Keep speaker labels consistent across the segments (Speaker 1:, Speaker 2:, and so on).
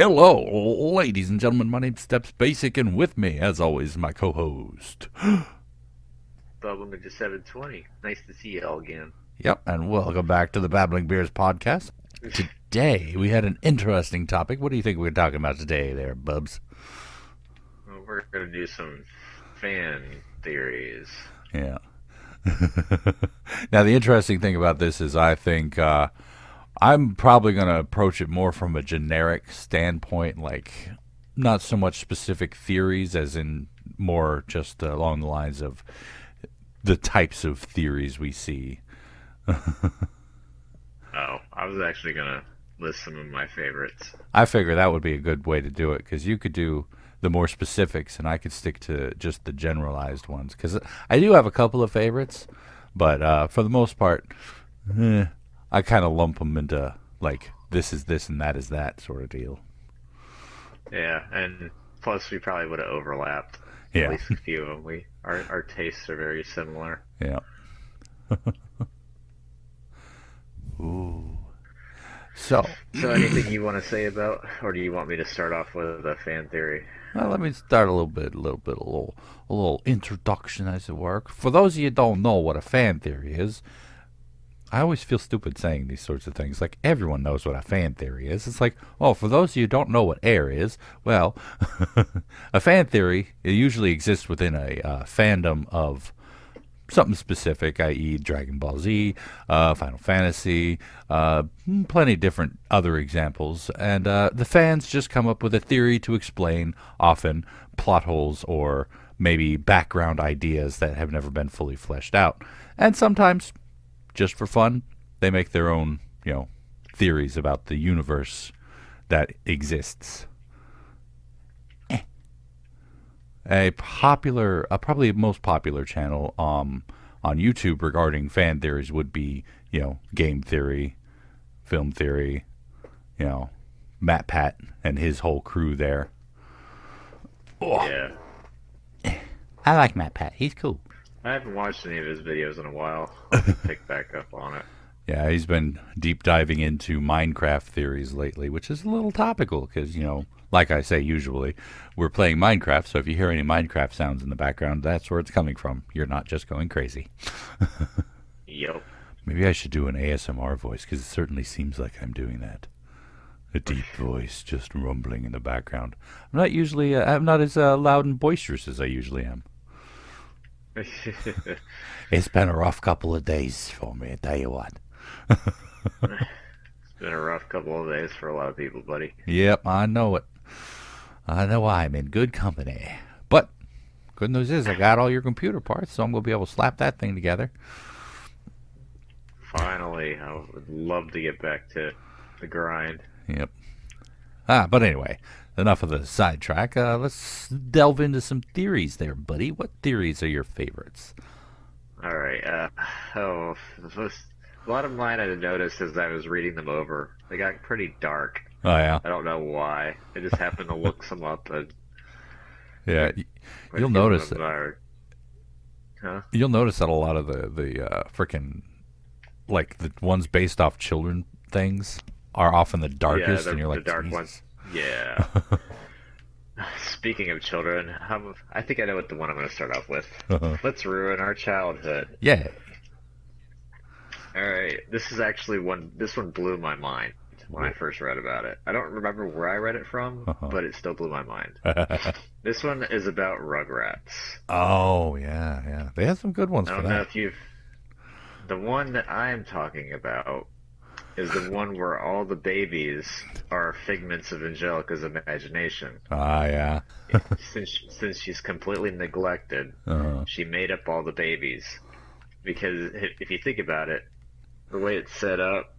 Speaker 1: Hello, ladies and gentlemen. My name's Steps Basic, and with me, as always, my co-host.
Speaker 2: Babbling Beards 720. Nice to see you all again.
Speaker 1: Yep, and welcome back to the Babbling Beards podcast. Today, we had an interesting topic. What do you think we're talking about today there, Bubs?
Speaker 2: Well, we're going to do some fan theories.
Speaker 1: Yeah. Now, the interesting thing about this is I think I'm probably going to approach it more from a generic standpoint, like not so much specific theories as in more just along the lines of the types of theories we see.
Speaker 2: Oh, I was actually going to list some of my favorites.
Speaker 1: I figure that would be a good way to do it because you could do the more specifics and I could stick to just the generalized ones because I do have a couple of favorites, but for the most part, I kind of lump them into like this is this and that is that sort of deal.
Speaker 2: Yeah, and plus we probably would have overlapped
Speaker 1: Yeah.
Speaker 2: at least a few of them. Our tastes are very similar.
Speaker 1: Yeah. Ooh. So
Speaker 2: anything you want to say about, or do you want me to start off with a fan theory?
Speaker 1: well, let me start a little introduction, as it were. For those of you who don't know what a fan theory is, I always feel stupid saying these sorts of things. Like, everyone knows what a fan theory is. It's like, oh, for those of you who don't know what air is, well, a fan theory, it usually exists within a fandom of something specific, i.e. Dragon Ball Z, Final Fantasy, plenty of different other examples. And the fans just come up with a theory to explain, often, plot holes or maybe background ideas that have never been fully fleshed out. And sometimes, just for fun, they make their own, theories about the universe that exists. Probably most popular channel on YouTube regarding fan theories would be, game theory, film theory, Matt Pat and his whole crew there. Oh,
Speaker 2: Yeah.
Speaker 1: I like Matt Pat. He's cool.
Speaker 2: I haven't watched any of his videos in a while. I'll have to pick back up on it.
Speaker 1: Yeah, he's been deep diving into Minecraft theories lately, which is a little topical because, like I say, usually we're playing Minecraft, so if you hear any Minecraft sounds in the background, that's where it's coming from. You're not just going crazy.
Speaker 2: Yep.
Speaker 1: Maybe I should do an ASMR voice because it certainly seems like I'm doing that. A deep voice just rumbling in the background. I'm not as loud and boisterous as I usually am. It's been a rough couple of days for me, I tell you what.
Speaker 2: It's been a rough couple of days for a lot of people, buddy.
Speaker 1: Yep, I know it. I know I'm in good company. But good news is I got all your computer parts, so I'm going to be able to slap that thing together.
Speaker 2: Finally, I would love to get back to the grind.
Speaker 1: Yep. But anyway, enough of the sidetrack. Let's delve into some theories there, buddy. What theories are your favorites?
Speaker 2: All right. A lot of mine I noticed as I was reading them over. They got pretty dark.
Speaker 1: Oh, yeah?
Speaker 2: I don't know why. I just happened to look some up. And
Speaker 1: Yeah,
Speaker 2: quite a
Speaker 1: you'll
Speaker 2: few of
Speaker 1: notice
Speaker 2: them
Speaker 1: it.
Speaker 2: are- Huh?
Speaker 1: You'll notice that a lot of the frickin' like the ones based off children things are often the darkest,
Speaker 2: Yeah,
Speaker 1: and you're
Speaker 2: the
Speaker 1: like,
Speaker 2: dark
Speaker 1: Jesus.
Speaker 2: ones. Yeah. Speaking of children, I think I know what the one I'm going to start off with. Let's ruin our childhood.
Speaker 1: Yeah.
Speaker 2: All right, this is actually one. This one blew my mind when I first read about it. I don't remember where I read it from, but it still blew my mind. This one is about Rugrats.
Speaker 1: Oh, yeah. They have some good ones
Speaker 2: I
Speaker 1: for
Speaker 2: don't know
Speaker 1: that.
Speaker 2: if you've. The one that I am talking about is the one where all the babies are figments of Angelica's imagination.
Speaker 1: Ah, yeah.
Speaker 2: Since she's completely neglected, she made up all the babies. Because if you think about it, the way it's set up,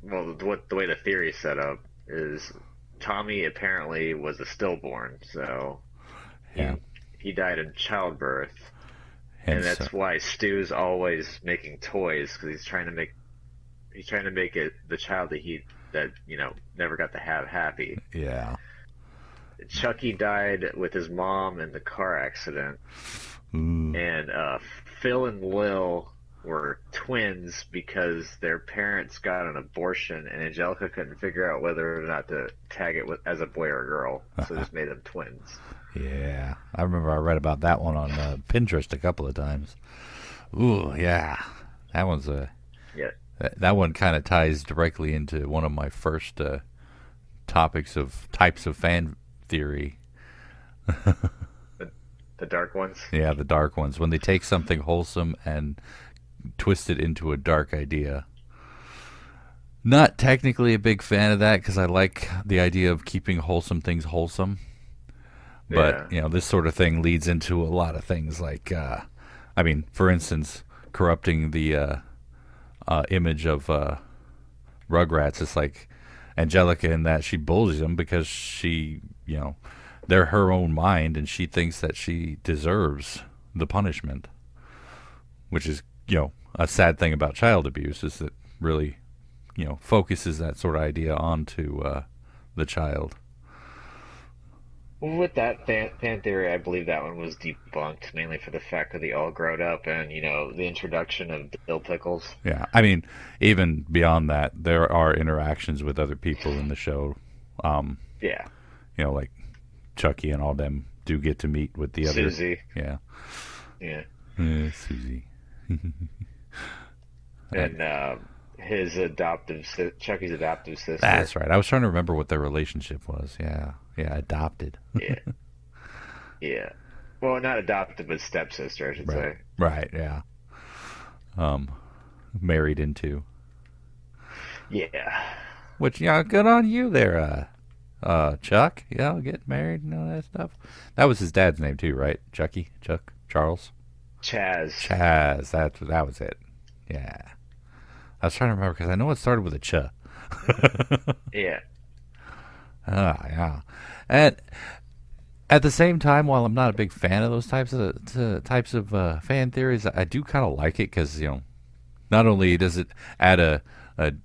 Speaker 2: well, the way the theory is set up is Tommy apparently was a stillborn, so
Speaker 1: Yeah.
Speaker 2: he died in childbirth, and
Speaker 1: Hence,
Speaker 2: that's why Stu's always making toys because he's trying to make it the child that never got to have happy.
Speaker 1: yeah.
Speaker 2: Chucky died with his mom in the car accident,
Speaker 1: Ooh.
Speaker 2: and Phil and Lil were twins because their parents got an abortion, and Angelica couldn't figure out whether or not to tag it as a boy or a girl, so just made them twins.
Speaker 1: Yeah, I remember I read about that one on Pinterest a couple of times. Ooh, yeah, that one's a
Speaker 2: Yeah.
Speaker 1: That one kind of ties directly into one of my first types of fan theory.
Speaker 2: The dark ones?
Speaker 1: Yeah, the dark ones. When they take something wholesome and twist it into a dark idea. Not technically a big fan of that because I like the idea of keeping wholesome things wholesome. But, this sort of thing leads into a lot of things like, for instance, corrupting the image of Rugrats. It's like Angelica in that she bullies them because she, they're her own mind, and she thinks that she deserves the punishment, which is, a sad thing about child abuse is that really, focuses that sort of idea onto the child.
Speaker 2: With that fan theory, I believe that one was debunked mainly for the fact that they all grown up and, the introduction of dill pickles.
Speaker 1: Yeah, even beyond that, there are interactions with other people in the show.
Speaker 2: Yeah.
Speaker 1: Like Chucky and all them do get to meet with the other.
Speaker 2: Susie.
Speaker 1: Yeah.
Speaker 2: Yeah.
Speaker 1: Susie.
Speaker 2: And Chucky's adoptive sister.
Speaker 1: That's right. I was trying to remember what their relationship was. Yeah, adopted.
Speaker 2: Yeah. Yeah. Well, not adopted, but stepsister, I should say.
Speaker 1: Right. Yeah. Married into.
Speaker 2: Yeah.
Speaker 1: Which, good on you there, Chuck. Getting married and all that stuff. That was his dad's name too, right? Chucky, Chuck, Charles.
Speaker 2: Chaz.
Speaker 1: That was it. Yeah. I was trying to remember because I know it started with a ch.
Speaker 2: Yeah.
Speaker 1: Yeah. And at the same time, while I'm not a big fan of those types of fan theories, I do kind of like it because not only does it add a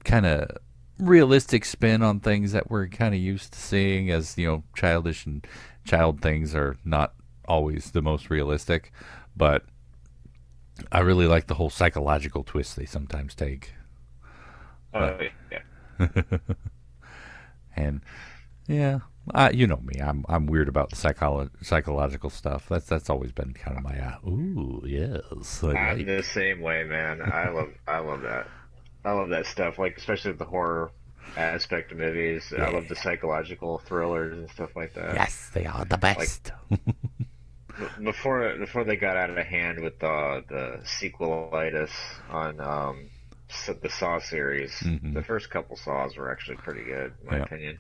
Speaker 1: kind of realistic spin on things that we're kind of used to seeing, as childish and child things are not always the most realistic, but I really like the whole psychological twist they sometimes take.
Speaker 2: Oh, yeah.
Speaker 1: And yeah, you know me. I'm weird about the psychological stuff. That's always been kind of my ooh, yes.
Speaker 2: I'm the same way, man. I love that. I love that stuff. Like, especially with the horror aspect of movies. Yeah. I love the psychological thrillers and stuff like that.
Speaker 1: Yes, they are the best.
Speaker 2: Like, before they got out of hand with the sequelitis on the Saw series, the first couple Saws were actually pretty good, in my opinion.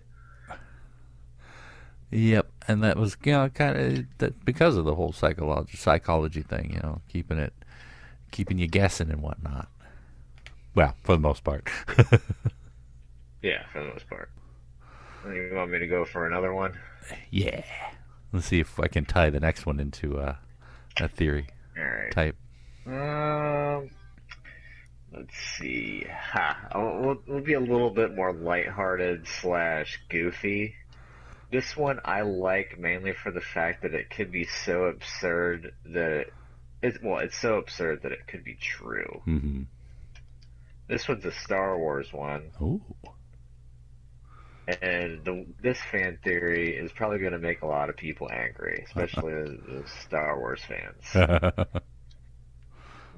Speaker 1: Yep, and that was kind of that because of the whole psychology thing, keeping you guessing and whatnot. Well, for the most part.
Speaker 2: Yeah, for the most part. You want me to go for another one?
Speaker 1: Yeah. Let's see if I can tie the next one into a theory type.
Speaker 2: Let's see. We'll be a little bit more lighthearted / goofy. This one I like mainly for the fact that it could be so absurd that it's so absurd that it could be true.
Speaker 1: Mm-hmm.
Speaker 2: This one's a Star Wars one.
Speaker 1: Ooh.
Speaker 2: And this fan theory is probably going to make a lot of people angry, especially the Star Wars fans.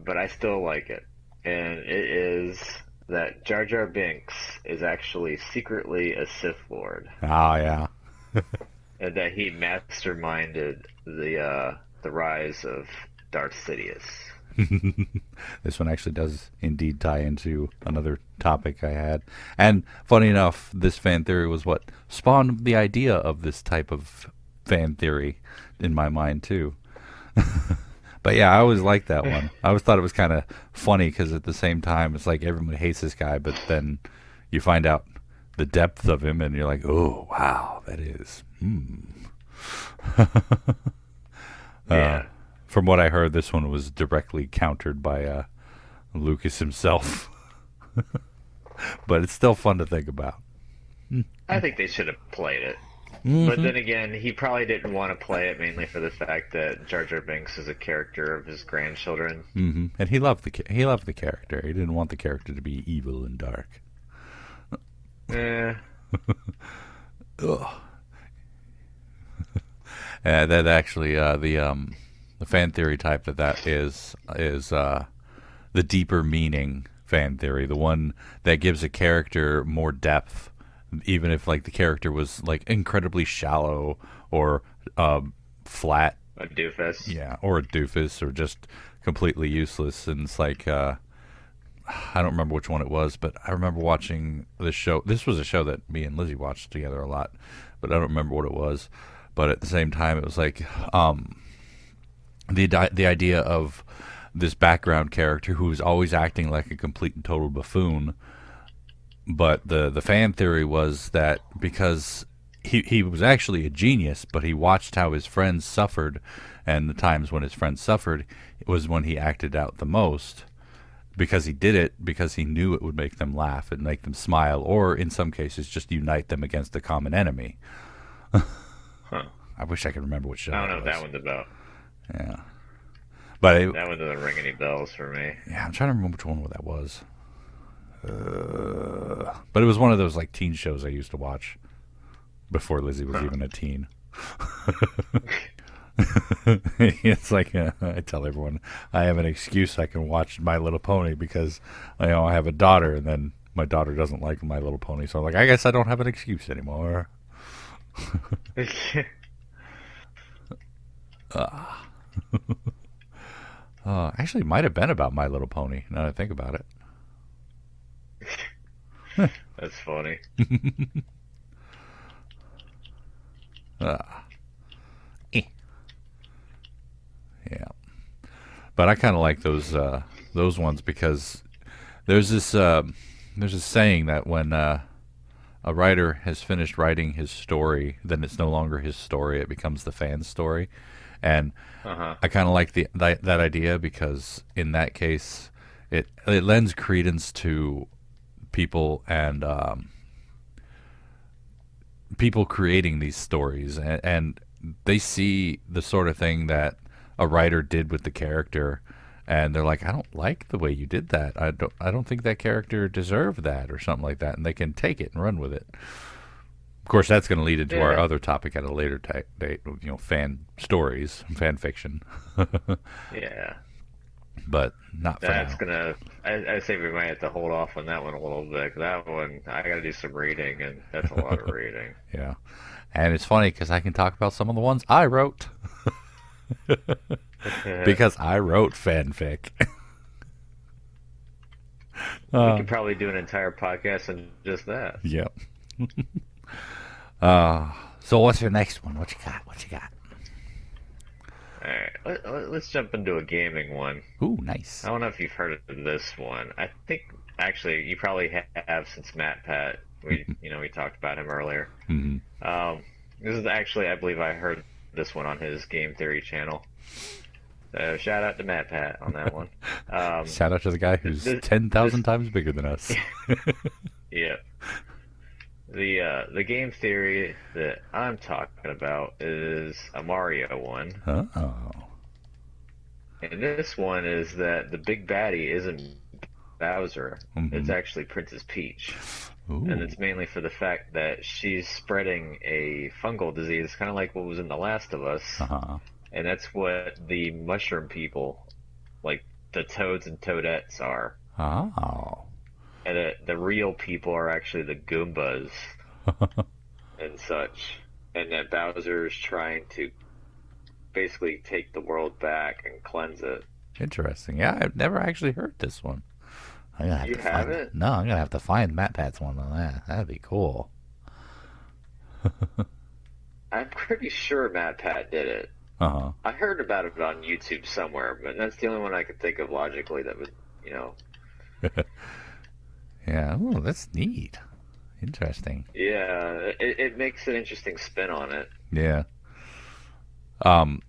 Speaker 2: But I still like it. And it is that Jar Jar Binks is actually secretly a Sith Lord.
Speaker 1: Oh, yeah.
Speaker 2: And that he masterminded the rise of Darth Sidious.
Speaker 1: This one actually does indeed tie into another topic I had. And funny enough, this fan theory was what spawned the idea of this type of fan theory in my mind, too. But yeah, I always liked that one. I always thought it was kind of funny because at the same time, it's like everyone hates this guy, but then you find out the depth of him, and you're like, oh, wow, that is.
Speaker 2: Yeah.
Speaker 1: From what I heard, this one was directly countered by Lucas himself. But it's still fun to think about.
Speaker 2: I think they should have played it. But then again, he probably didn't want to play it mainly for the fact that Jar Jar Binks is a character of his grandchildren.
Speaker 1: And he loved the character. He didn't want the character to be evil and dark. Ugh. That actually the fan theory type that is the deeper meaning fan theory, the one that gives a character more depth, even if like the character was like incredibly shallow or flat,
Speaker 2: a doofus.
Speaker 1: Yeah, or a doofus, or just completely useless. And it's like I don't remember which one it was, but I remember watching this show. This was a show that me and Lizzie watched together a lot, but I don't remember what it was. But at the same time, it was like the idea of this background character who was always acting like a complete and total buffoon. But the fan theory was that because he was actually a genius, but he watched how his friends suffered, and the times when his friends suffered it was when he acted out the most, because he did it because he knew it would make them laugh and make them smile, or in some cases just unite them against a common enemy.
Speaker 2: Huh.
Speaker 1: I wish I could remember what show
Speaker 2: I don't know
Speaker 1: it
Speaker 2: what
Speaker 1: was.
Speaker 2: that one's about.
Speaker 1: Yeah. But
Speaker 2: that one doesn't ring any bells for me.
Speaker 1: Yeah, I'm trying to remember which one that was. But it was one of those like teen shows I used to watch before Lizzie was even a teen. It's like I tell everyone I have an excuse I can watch My Little Pony because I have a daughter, and then my daughter doesn't like My Little Pony, so I'm like, I guess I don't have an excuse anymore. Actually, it might have been about My Little Pony, now that I think about it.
Speaker 2: That's funny.
Speaker 1: Yeah, but I kind of like those ones because there's this saying that when a writer has finished writing his story, then it's no longer his story; it becomes the fan's story. And I kind of like that idea because in that case, it lends credence to people and people creating these stories, and they see the sort of thing that a writer did with the character, and they're like, I don't like the way you did that. I don't think that character deserved that, or something like that, and they can take it and run with it. Of course, that's going to lead into our other topic at a later date, fan stories, fan fiction.
Speaker 2: Yeah.
Speaker 1: But not for
Speaker 2: That's
Speaker 1: now.
Speaker 2: gonna. I say we might have to hold off on that one a little bit. That one, I got to do some reading, and that's a lot of reading.
Speaker 1: Yeah. And it's funny because I can talk about some of the ones I wrote. Because I wrote fanfic.
Speaker 2: We could probably do an entire podcast on just that.
Speaker 1: Yep. So what's your next one? What you got?
Speaker 2: All right, let's jump into a gaming one.
Speaker 1: Ooh, nice.
Speaker 2: I don't know if you've heard of this one. I think actually you probably have since MatPat. We talked about him earlier.
Speaker 1: Mm-hmm.
Speaker 2: This is actually, I believe I heard this one on his Game Theory channel. So shout out to MatPat on that one.
Speaker 1: Shout out to the guy who's 10,000 times bigger than us.
Speaker 2: Yeah. The game theory that I'm talking about is a Mario one.
Speaker 1: Oh.
Speaker 2: And this one is that the big baddie isn't Bowser.
Speaker 1: Mm-hmm.
Speaker 2: It's actually Princess Peach.
Speaker 1: Ooh.
Speaker 2: And it's mainly for the fact that she's spreading a fungal disease, kind of like what was in The Last of Us.
Speaker 1: Uh-huh.
Speaker 2: And that's what the mushroom people, like the toads and toadettes, are.
Speaker 1: Oh.
Speaker 2: And the real people are actually the Goombas and such. And that Bowser's trying to basically take the world back and cleanse it.
Speaker 1: Interesting. Yeah, I've never actually heard this one. I'm gonna have
Speaker 2: You
Speaker 1: to find
Speaker 2: haven't?
Speaker 1: No, I'm gonna have to find MatPat's one on that. That'd be cool.
Speaker 2: I'm pretty sure MatPat did it.
Speaker 1: Uh-huh.
Speaker 2: I heard about it on YouTube somewhere, but that's the only one I could think of logically that would,
Speaker 1: Yeah, oh, that's neat. Interesting.
Speaker 2: Yeah, it makes an interesting spin on it.
Speaker 1: Yeah. I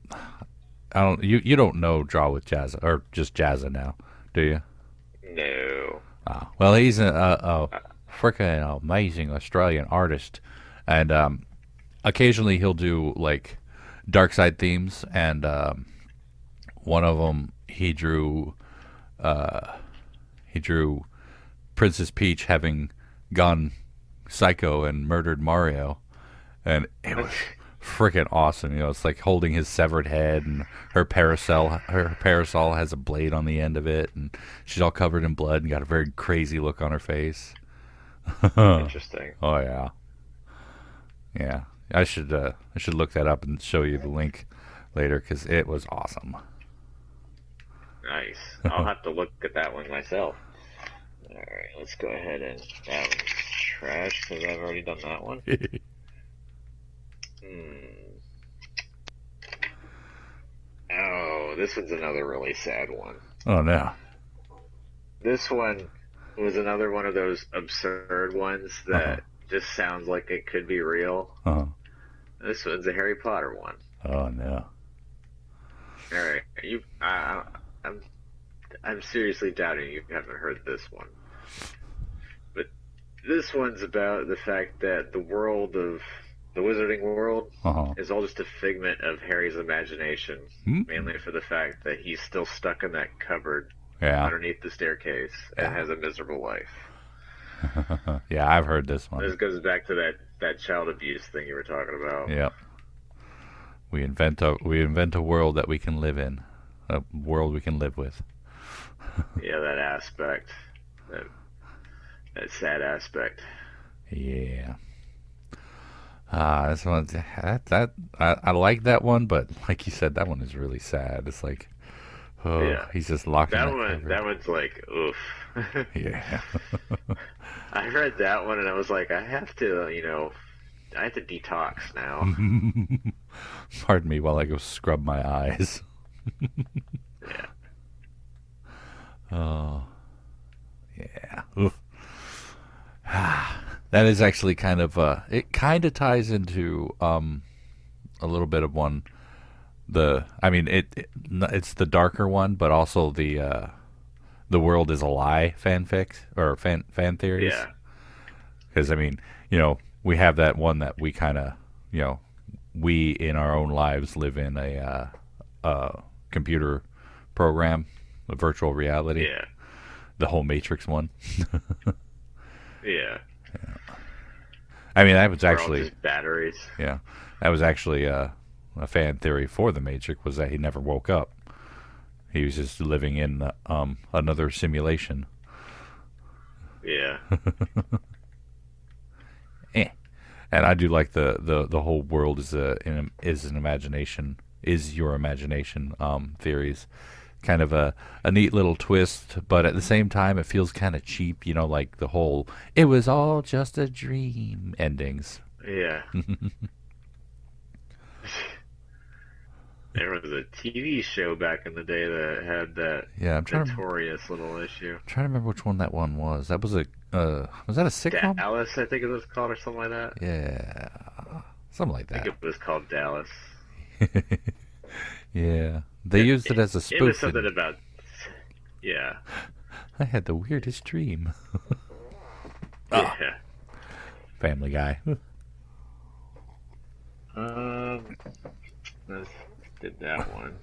Speaker 1: don't. You don't know Draw with Jazza or just Jazza now, do you?
Speaker 2: No.
Speaker 1: Oh, well, he's a freaking amazing Australian artist, and occasionally he'll do like dark side themes, and one of them he drew Princess Peach having gone psycho and murdered Mario, and it was freaking awesome. You know, it's like holding his severed head, and her parasol has a blade on the end of it, and she's all covered in blood and got a very crazy look on her face.
Speaker 2: Interesting.
Speaker 1: Oh yeah, yeah. I should look that up and show you the link later because it was awesome.
Speaker 2: Nice. I'll have to look at that one myself. All right, let's go ahead and that one's trash because I've already done that one. Oh, this one's another really sad one.
Speaker 1: Oh no.
Speaker 2: This one was another one of those absurd ones that just sounds like it could be real. This one's a Harry Potter one.
Speaker 1: Oh no.
Speaker 2: All right, I'm seriously doubting you haven't heard this one. But this one's about the fact that the world of the wizarding world is all just a figment of Harry's imagination, mainly for the fact that he's still stuck in that cupboard underneath the staircase and has a miserable life.
Speaker 1: Yeah, I've heard this one.
Speaker 2: This goes back to that child abuse thing you were talking about.
Speaker 1: Yep. We invent a world that we can live in, a world we can live with.
Speaker 2: Yeah, that aspect, that sad aspect.
Speaker 1: Yeah. This one, I like that one, but like you said, that one is really sad. It's like, he's just locked in that one.
Speaker 2: That one's like, oof.
Speaker 1: Yeah.
Speaker 2: I read that one and I was like, I have to detox now.
Speaker 1: Pardon me while I go scrub my eyes.
Speaker 2: Yeah.
Speaker 1: Oh. Yeah. Oof. That is actually kind of it kind of ties into a little bit of one. It's the darker one, but also the world is a lie fanfic or fan theories.
Speaker 2: Yeah.
Speaker 1: Because we have that one that we kind of we in our own lives live in a computer program, a virtual reality.
Speaker 2: Yeah.
Speaker 1: The whole Matrix one.
Speaker 2: Yeah.
Speaker 1: That was actually
Speaker 2: just batteries.
Speaker 1: Yeah, that was actually a fan theory for the Matrix, was that he never woke up. He was just living in another simulation.
Speaker 2: Yeah.
Speaker 1: And I do like the whole world is an imagination, is your imagination theories. Kind of a neat little twist, but at the same time it feels kind of cheap, like the whole "it was all just a dream" endings.
Speaker 2: Yeah. There was a TV show back in the day that had that notorious little issue.
Speaker 1: I'm trying to remember which one that one was. That was was that a sitcom?
Speaker 2: Dallas, I think it was called, or something like that.
Speaker 1: Yeah, something like that.
Speaker 2: I think it was called Dallas.
Speaker 1: Yeah, they used it as a spoof.
Speaker 2: It was something about, yeah.
Speaker 1: I had the weirdest dream.
Speaker 2: Yeah.
Speaker 1: Family Guy.
Speaker 2: Let's did that one.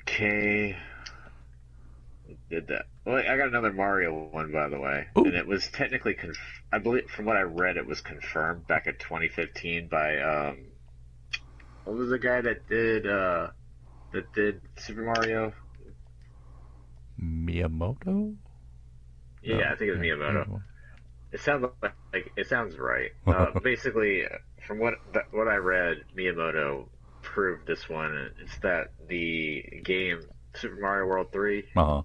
Speaker 2: Okay. Did that. Well, I got another Mario one, by the way. Ooh. And it was technically, I believe, from what I read, it was confirmed back in 2015 by, what was the guy that did Super Mario?
Speaker 1: Miyamoto?
Speaker 2: Yeah, no, I think it was Miyamoto. It sounds like it sounds right. Basically, from what I read, Miyamoto proved this one. It's that the game Super Mario World 3 or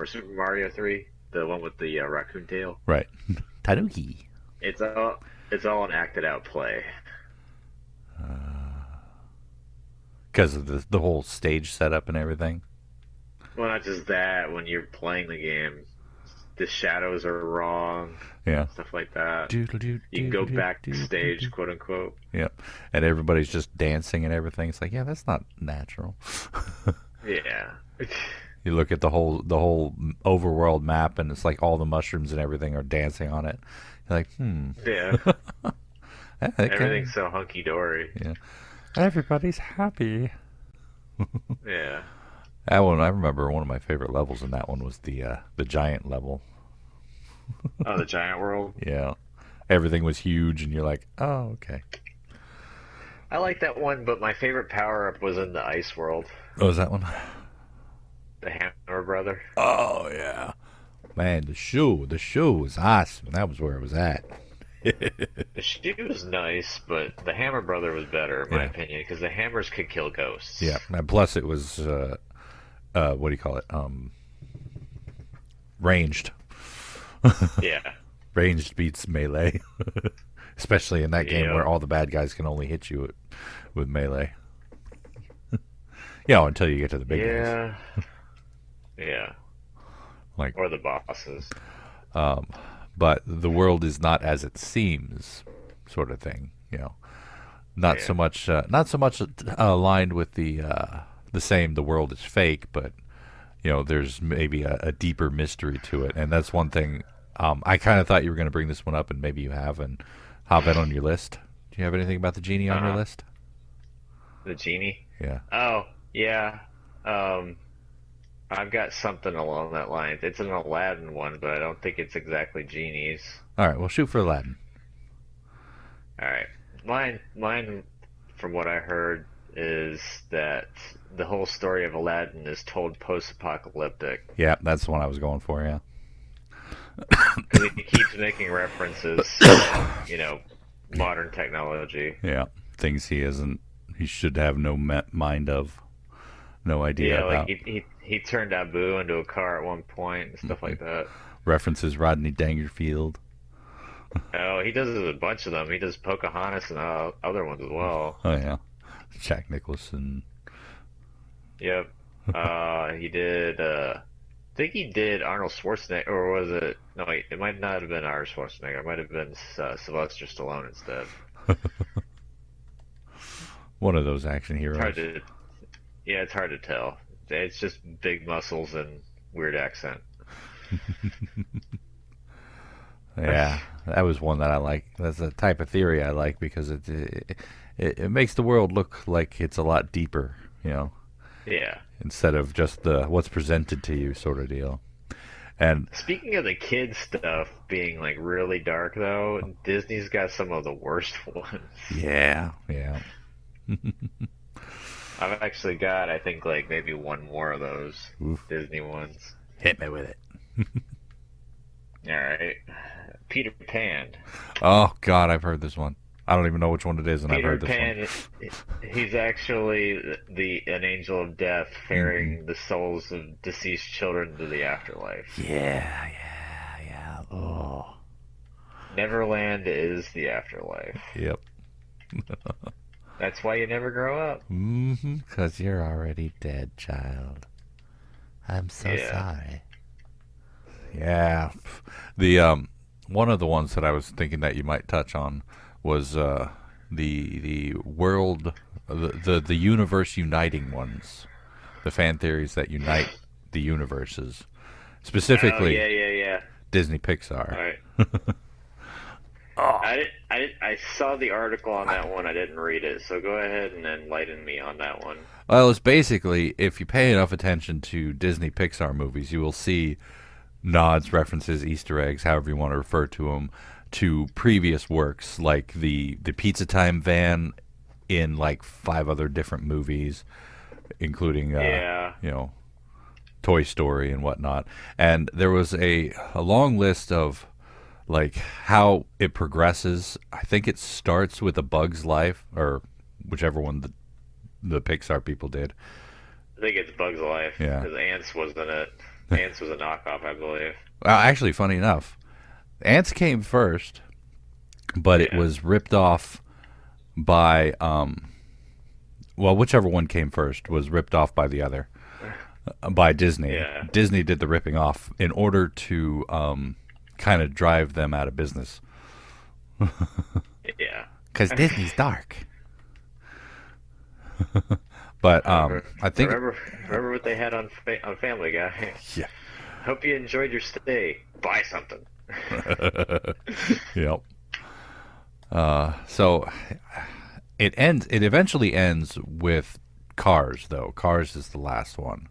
Speaker 2: Super Mario 3, the one with the raccoon tail,
Speaker 1: right? Tanuki.
Speaker 2: It's all an acted out play.
Speaker 1: Because of the whole stage setup and everything.
Speaker 2: Well, not just that. When you're playing the game, the shadows are wrong.
Speaker 1: Yeah.
Speaker 2: Stuff like that. You can go backstage, quote unquote.
Speaker 1: Yep. And everybody's just dancing and everything. It's like, yeah, that's not natural.
Speaker 2: Yeah.
Speaker 1: You look at the whole overworld map, and it's like all the mushrooms and everything are dancing on it. You're like,
Speaker 2: Yeah.
Speaker 1: okay.
Speaker 2: Everything's so hunky dory.
Speaker 1: Yeah, everybody's happy.
Speaker 2: Yeah.
Speaker 1: That one, I remember one of my favorite levels in that one was the giant level.
Speaker 2: Oh, the giant world.
Speaker 1: Yeah, everything was huge, and you're like, oh, okay.
Speaker 2: I like that one, but my favorite power up was in the ice world.
Speaker 1: Oh, was that one?
Speaker 2: The Hammer Brother.
Speaker 1: Oh yeah, man, the shoe was awesome. That was where it was at.
Speaker 2: The shoe was nice, but the Hammer Brother was better, in my
Speaker 1: Yeah.
Speaker 2: opinion, because the hammers could kill ghosts.
Speaker 1: Yeah, and plus it was what do you call it? Ranged.
Speaker 2: Yeah.
Speaker 1: Ranged beats melee, especially in that game
Speaker 2: Yeah.
Speaker 1: where all the bad guys can only hit you with melee. Until you get to the big guys.
Speaker 2: Yeah. Yeah.
Speaker 1: Like,
Speaker 2: Or the bosses.
Speaker 1: but the world is not as it seems, sort of thing. Not
Speaker 2: Yeah.
Speaker 1: so much, aligned with the same. The world is fake, but there's maybe a deeper mystery to it, and that's one thing. I kind of thought you were going to bring this one up, and maybe you have, and have that on your list. Do you have anything about the genie on your list?
Speaker 2: The genie?
Speaker 1: Yeah.
Speaker 2: Oh, yeah. I've got something along that line. It's an Aladdin one, but I don't think it's exactly genies.
Speaker 1: All right. Well, shoot for Aladdin.
Speaker 2: All right. Mine, from what I heard, is that the whole story of Aladdin is told post-apocalyptic.
Speaker 1: Yeah, that's the one I was going for. Yeah.
Speaker 2: He keeps making references to, modern technology.
Speaker 1: Yeah. Things he should have no mind of, no idea
Speaker 2: Yeah,
Speaker 1: about.
Speaker 2: like he turned Abu into a car at one point and stuff like that.
Speaker 1: References Rodney Dangerfield.
Speaker 2: Oh, he does a bunch of them. He does Pocahontas and other ones as well.
Speaker 1: Oh yeah, Jack Nicholson.
Speaker 2: Yep. He did. I think he did Arnold Schwarzenegger, or was it? No, wait. It might not have been Arnold Schwarzenegger. It might have been Sylvester Stallone instead.
Speaker 1: One of those action heroes.
Speaker 2: It's hard to tell. It's just big muscles and weird accent.
Speaker 1: Yeah, that was one that I like. That's the type of theory I like because it makes the world look like it's a lot deeper,
Speaker 2: Yeah.
Speaker 1: instead of just the what's presented to you sort of deal. And
Speaker 2: Speaking of the kids stuff being like really dark, though, Disney's got some of the worst ones.
Speaker 1: yeah.
Speaker 2: I've actually got, I think, like maybe one more of those
Speaker 1: Oof.
Speaker 2: Disney ones.
Speaker 1: Hit me with it.
Speaker 2: All right, Peter Pan.
Speaker 1: Oh God, I've heard this one. I don't even know which one it is, and I've
Speaker 2: Peter
Speaker 1: heard this
Speaker 2: Pan,
Speaker 1: one.
Speaker 2: he's actually an angel of death, ferrying the souls of deceased children to the afterlife.
Speaker 1: Yeah. Oh.
Speaker 2: Neverland is the afterlife.
Speaker 1: Yep.
Speaker 2: That's why you never grow up.
Speaker 1: Mm-hmm. 'Cause you're already dead, child. I'm so
Speaker 2: Yeah.
Speaker 1: sorry. Yeah. The one of the ones that I was thinking that you might touch on was the world, the universe uniting ones, the fan theories that unite the universes, specifically
Speaker 2: Oh, yeah.
Speaker 1: Disney
Speaker 2: All
Speaker 1: Pixar.
Speaker 2: right.
Speaker 1: Oh.
Speaker 2: I saw the article on that one. I didn't read it, so go ahead and enlighten me on that one.
Speaker 1: Well, it's basically if you pay enough attention to Disney Pixar movies, you will see nods, references, Easter eggs, however you want to refer to them, to previous works like the Pizza Time van in like 5 other different movies, including Toy Story and whatnot. And there was a long list of like how it progresses. I think it starts with A Bug's Life, or whichever one the Pixar people did.
Speaker 2: I think it's Bug's Life.
Speaker 1: Yeah.
Speaker 2: Because Ants wasn't it. Ants was a knockoff, I believe.
Speaker 1: Well, actually, funny enough, Ants came first, but it was ripped off by whichever one came first was ripped off by the other, by Disney.
Speaker 2: Yeah.
Speaker 1: Disney did the ripping off in order to kind of drive them out of business.
Speaker 2: Yeah.
Speaker 1: Because Disney's dark. But I think
Speaker 2: remember what they had on Family Guy.
Speaker 1: Yeah.
Speaker 2: Hope you enjoyed your stay. Buy something.
Speaker 1: Yep. So it eventually ends with Cars, though. Cars is the last one.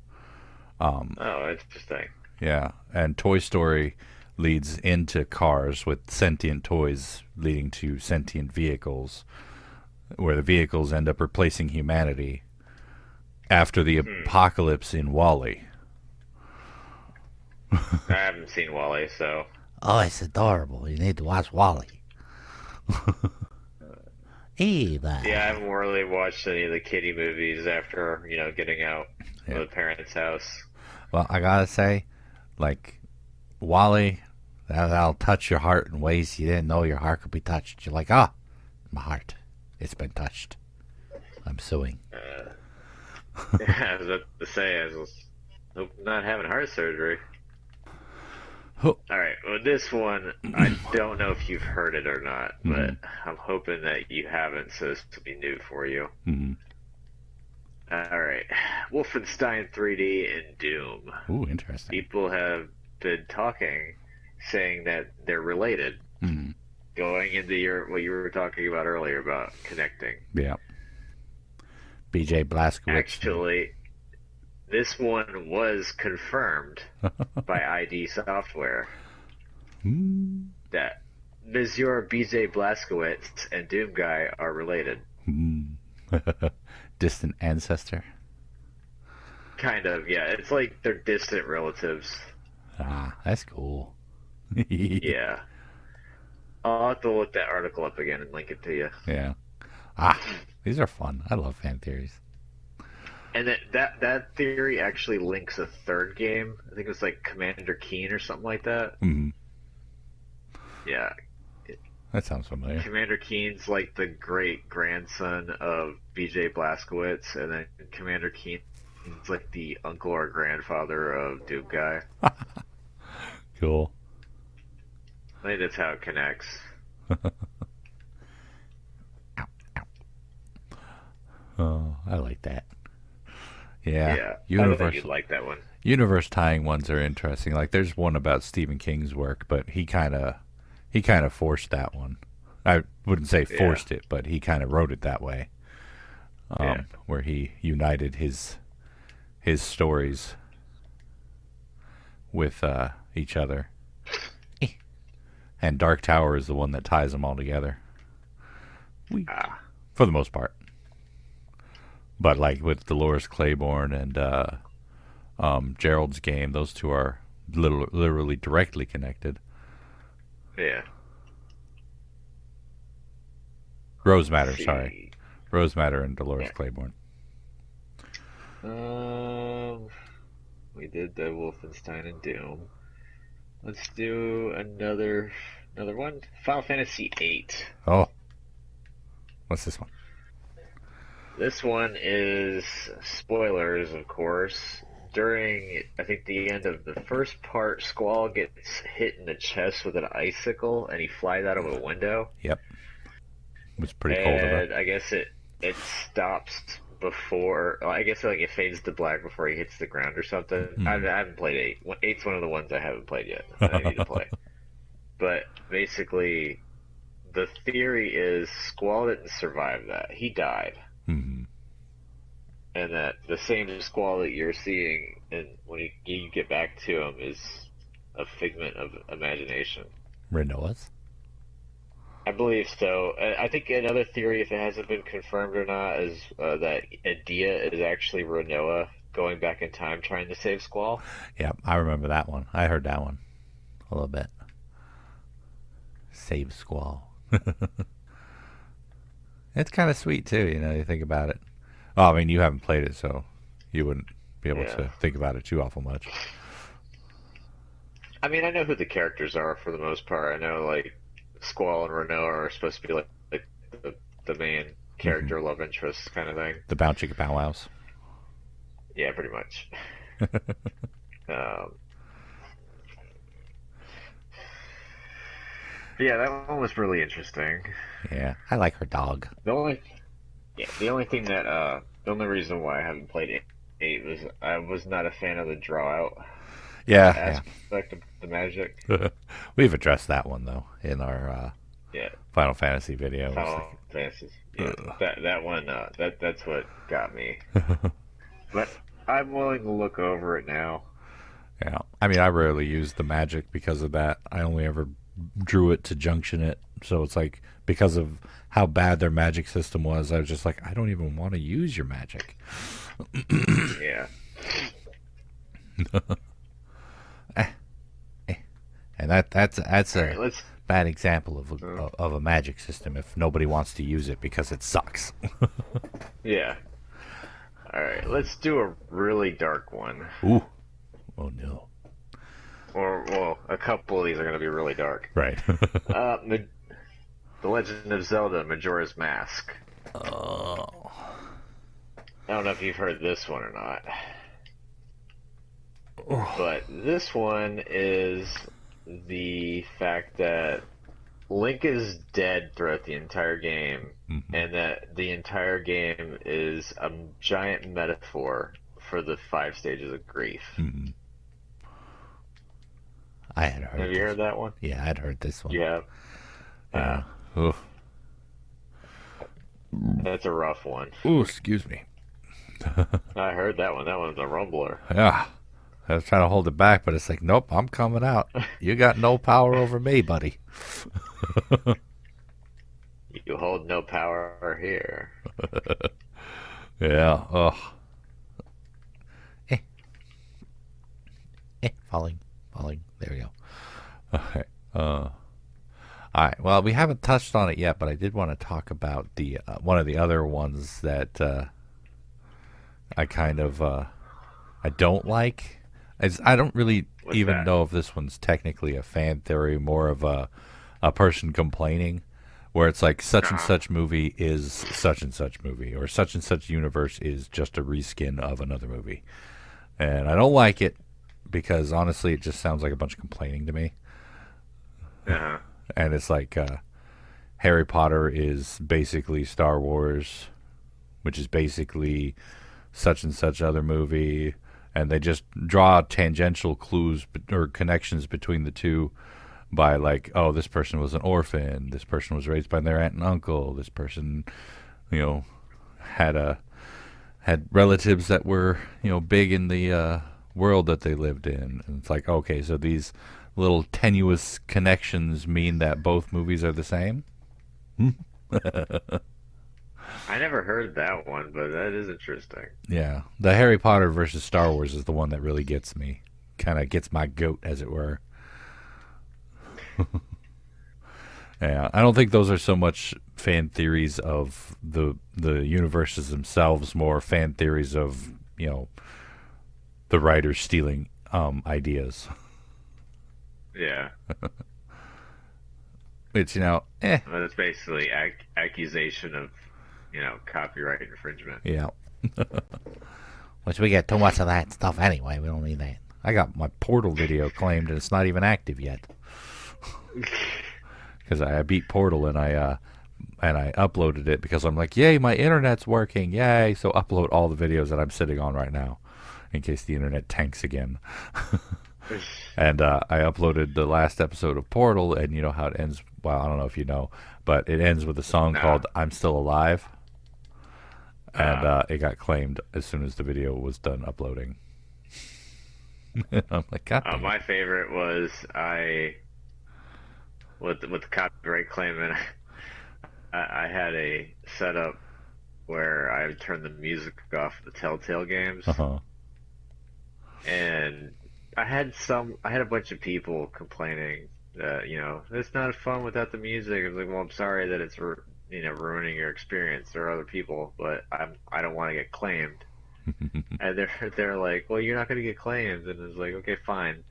Speaker 2: Oh, interesting.
Speaker 1: Yeah, and Toy Story leads into Cars with sentient toys leading to sentient vehicles, where the vehicles end up replacing humanity after the apocalypse in WALL-E.
Speaker 2: I haven't seen WALL-E, so...
Speaker 3: Oh, it's adorable. You need to watch WALL-E. Eva.
Speaker 2: Yeah, I haven't really watched any of the kiddie movies after, getting out of the parents' house.
Speaker 1: Well, I gotta say, like, WALL-E, that'll touch your heart in ways you didn't know your heart could be touched. You're like, my heart, it's been touched. I'm suing.
Speaker 2: I was about to say, I was not having heart surgery.
Speaker 1: Oh.
Speaker 2: All right, well, this one, I don't know if you've heard it or not, but I'm hoping that you haven't, so this will be new for you.
Speaker 1: Mm-hmm.
Speaker 2: All right, Wolfenstein 3D and Doom.
Speaker 1: Ooh, interesting.
Speaker 2: People have been talking, saying that they're related, going into what you were talking about earlier about connecting.
Speaker 1: Yeah. BJ Blazkowicz.
Speaker 2: Actually, this one was confirmed by ID Software that Majora BJ Blazkowicz and Doom Guy are related.
Speaker 1: Distant ancestor?
Speaker 2: Kind of, yeah. It's like they're distant relatives.
Speaker 1: Ah, that's cool.
Speaker 2: Yeah. I'll have to look that article up again and link it to you.
Speaker 1: Yeah. These are fun. I love fan theories.
Speaker 2: And that theory actually links a third game. I think it was like Commander Keen or something like that.
Speaker 1: Mm-hmm.
Speaker 2: Yeah.
Speaker 1: That sounds familiar.
Speaker 2: Commander Keen's like the great grandson of BJ Blazkowicz, and then Commander Keen's like the uncle or grandfather of Doom Guy.
Speaker 1: Cool.
Speaker 2: I think that's how it connects.
Speaker 1: Oh, I like that. Yeah.
Speaker 2: I
Speaker 1: Universe.
Speaker 2: think you'd like that one.
Speaker 1: Universe tying ones are interesting. Like there's one about Stephen King's work, but he kind of forced that one. I wouldn't say forced it, but he kind of wrote it that way. Where he united his stories with each other. And Dark Tower is the one that ties them all together. For the most part. But like with Dolores Claiborne and Gerald's Game, those two are literally directly connected.
Speaker 2: Yeah.
Speaker 1: Rose Matter, sorry. Rose Matter and Dolores Claiborne.
Speaker 2: We did the Wolfenstein and Doom. Let's do another one. Final Fantasy VIII.
Speaker 1: Oh. What's this one?
Speaker 2: This one is spoilers, of course. During, I think, the end of the first part, Squall gets hit in the chest with an icicle, and he flies out of a window.
Speaker 1: Yep. It was pretty cold of it.
Speaker 2: And I guess it stops before. I guess like it fades to black before he hits the ground or something. I haven't played 8. 8's one of the ones I haven't played yet. That I need to play. But basically, the theory is Squall didn't survive that. He died.
Speaker 1: Mm-hmm.
Speaker 2: And that the same Squall that you're seeing, and when you get back to him, is a figment of imagination.
Speaker 1: Renoa's?
Speaker 2: I believe so. I think another theory, if it hasn't been confirmed or not, is that Adia is actually Renoa going back in time trying to save Squall.
Speaker 1: Yep, I remember that one. I heard that one a little bit. Save Squall. It's kind of sweet, too, you think about it. Well, I mean, you haven't played it, so you wouldn't be able to think about it too awful much.
Speaker 2: I mean, I know who the characters are for the most part. I know, like, Squall and Renoa are supposed to be, like the main character love interest kind of thing.
Speaker 1: The Bow Chicka Bow Wows.
Speaker 2: Yeah, pretty much. Yeah, that one was really interesting.
Speaker 1: Yeah, I like her dog.
Speaker 2: The only thing that The only reason why I haven't played eight was I was not a fan of the draw out
Speaker 1: Yeah,
Speaker 2: aspect of the magic.
Speaker 1: yeah. We've addressed that one though in our
Speaker 2: Yeah,
Speaker 1: Final Fantasy video. It's
Speaker 2: Final
Speaker 1: like,
Speaker 2: Fantasies. Yeah,
Speaker 1: ugh.
Speaker 2: that one. That's what got me. But I'm willing to look over it now.
Speaker 1: Yeah, I mean, I rarely use the magic because of that. I only ever drew it to junction it, so it's like because of how bad their magic system was, I was just like, I don't even want to use your magic.
Speaker 2: Yeah.
Speaker 1: And that's
Speaker 2: All
Speaker 1: a
Speaker 2: right, let's.
Speaker 1: bad example of a magic system if nobody wants to use it because it sucks.
Speaker 2: Yeah. All right, let's do a really dark one.
Speaker 1: Ooh, oh no!
Speaker 2: Or well, a couple of these are going to be really dark.
Speaker 1: Right.
Speaker 2: The Legend of Zelda: Majora's Mask.
Speaker 1: Oh.
Speaker 2: I don't know if you've heard this one or not. But this one is the fact that Link is dead throughout the entire game, and that the entire game is a giant metaphor for the 5 stages of grief.
Speaker 3: I had heard.
Speaker 2: Have you heard that one?
Speaker 3: Yeah, I'd heard this one.
Speaker 2: Yeah.
Speaker 1: Yeah. Oof.
Speaker 2: That's a rough one.
Speaker 1: Ooh, excuse me.
Speaker 2: I heard that one. That one's a rumbler.
Speaker 1: Yeah. I was trying to hold it back, but it's like, nope, I'm coming out. You got no power over me, buddy.
Speaker 2: You hold no power here.
Speaker 1: Yeah. Ugh.
Speaker 3: Falling. There we go.
Speaker 1: Okay. All right. Well, we haven't touched on it yet, but I did want to talk about the one of the other ones that I kind of I don't like. I don't really
Speaker 2: What's
Speaker 1: even
Speaker 2: that?
Speaker 1: know if this one's technically a fan theory, more of a person complaining, where it's like such and such movie is such and such movie, or such and such universe is just a reskin of another movie, and I don't like it because honestly, it just sounds like a bunch of complaining to me.
Speaker 2: Uh-huh.
Speaker 1: And it's like Harry Potter is basically Star Wars, which is basically such and such other movie, and they just draw tangential clues or connections between the two by like, oh, this person was an orphan, this person was raised by their aunt and uncle, this person, had relatives that were big in the world that they lived in, and it's like, okay, so these little tenuous connections mean that both movies are the same.
Speaker 2: I never heard that one, but that is interesting.
Speaker 1: Yeah, the Harry Potter versus Star Wars is the one that really gets me, kind of gets my goat, as it were. Yeah, I don't think those are so much fan theories of the universes themselves, more fan theories of the writers stealing ideas.
Speaker 2: Yeah.
Speaker 1: It's
Speaker 2: Well, it's basically accusation of, copyright infringement.
Speaker 1: yeah.
Speaker 3: Which we get too much of that stuff anyway. We don't need that.
Speaker 1: I got my Portal video claimed and it's not even active yet. Because I beat Portal and I uploaded it because I'm like, yay, my internet's working, yay! So upload all the videos that I'm sitting on right now, in case the internet tanks again. And I uploaded the last episode of Portal, and you know how it ends. Well, I don't know if you know, but it ends with a song called "I'm Still Alive," and it got claimed as soon as the video was done uploading. I'm like, God damn.
Speaker 2: My favorite was with the copyright claim, and I had a setup where I would turn the music off the Telltale games, and I had a bunch of people complaining that it's not fun without the music. I was like, well, I'm sorry that it's ruining your experience. There are other people, but I don't want to get claimed. And they're like, well, you're not going to get claimed. And I was like, okay, fine.